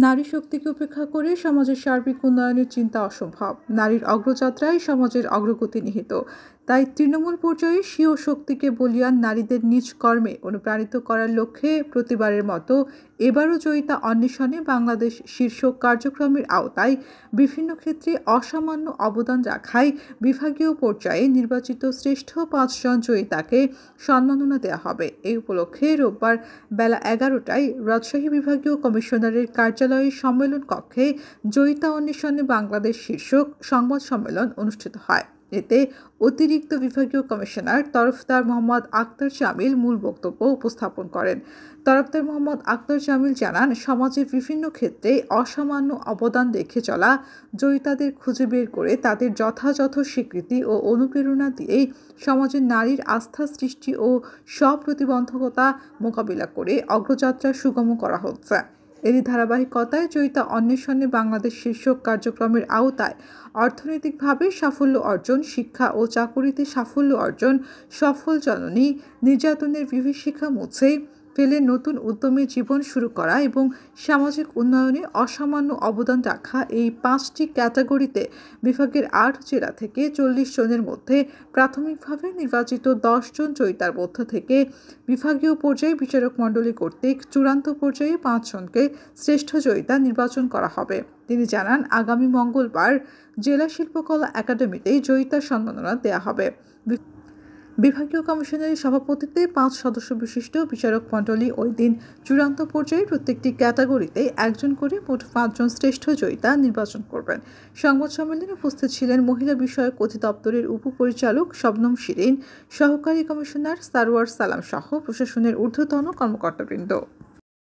নারী শক্তিকে উপেক্ষা করে সমাজের সার্বিক উন্নয়নের চিন্তা অসম্ভব। নারীর অগ্রযাত্রায় সমাজের অগ্রগতি নিহিত। তাই তৃণমূল পর্যায়ে স্বীয় শক্তিকে বলীয়ান নারীদের নিজ কর্মে অনুপ্রাণিত করার লক্ষ্যে প্রতিবারের মতো এবারও জয়িতা অন্বেষণে বাংলাদেশ শীর্ষক কার্যক্রমের আওতায় বিভিন্ন ক্ষেত্রে অসামান্য অবদান রাখায় বিভাগীয় পর্যায়ে নির্বাচিত শ্রেষ্ঠ ৫ জন জয়িতাকে সম্মাননা দেওয়া হবে। এই উপলক্ষে রোববার বেলা ১১টায় রাজশাহী বিভাগীয় কমিশনারের কার্যালয়ের সম্মেলন কক্ষে জয়িতা অন্বেষণে বাংলাদেশ শীর্ষক সংবাদ সম্মেলন অনুষ্ঠিত হয়। এতে অতিরিক্ত বিভাগীয় কমিশনার তরফদার মোহাম্মদ আক্তার জামিল মূল বক্তব্য উপস্থাপন করেন। তরফদার মোহাম্মদ আক্তার জামিল জানান, সমাজের বিভিন্ন ক্ষেত্রে অসামান্য অবদান রেখে চলা জয়িতাদের খুঁজে বের করে তাদের যথাযথ স্বীকৃতি ও অনুপ্রেরণা দিয়েই সমাজের নারীর আস্থা সৃষ্টি ও সব প্রতিবন্ধকতা মোকাবিলা করে অগ্রযাত্রা সুগম করা হচ্ছে। এরই ধারাবাহিকতায় জয়িতা অন্বেষণে বাংলাদেশ শীর্ষক কার্যক্রমের আওতায় অর্থনৈতিকভাবে সাফল্য অর্জন, শিক্ষা ও চাকুরিতে সাফল্য অর্জন, সফল জননী, নির্যাতনের বিভীষিকা মুছে ফেলে নতুন উদ্যমে জীবন শুরু করা এবং সামাজিক উন্নয়নে অসামান্য অবদান রাখা, এই 5টি ক্যাটাগরিতে বিভাগের 8 জেলা থেকে 40 জনের মধ্যে প্রাথমিকভাবে নির্বাচিত 10 জন জয়িতার মধ্য থেকে বিভাগীয় পর্যায়ে বিচারক মণ্ডলী কর্তৃক চূড়ান্ত পর্যায়ে 5 জনকে শ্রেষ্ঠ জয়িতা নির্বাচন করা হবে। তিনি জানান, আগামী মঙ্গলবার জেলা শিল্পকলা একাডেমিতেই জয়িতার সম্মাননা দেওয়া হবে। বিভাগীয় কমিশনারের সভাপতিত্বে 5 সদস্য বিশিষ্ট বিচারক মণ্ডলী ওই দিন চূড়ান্ত পর্যায়ে প্রত্যেকটি ক্যাটাগরিতে একজন করে মোট 5 জন শ্রেষ্ঠ জয়িতা নির্বাচন করবেন। সংবাদ সম্মেলনে উপস্থিত ছিলেন মহিলা বিষয়ক অধিদপ্তরের উপপরিচালক শবনম শিরিন, সহকারী কমিশনার সারওয়ার সালাম সহ প্রশাসনের ঊর্ধ্বতন কর্মকর্তাবৃন্দ।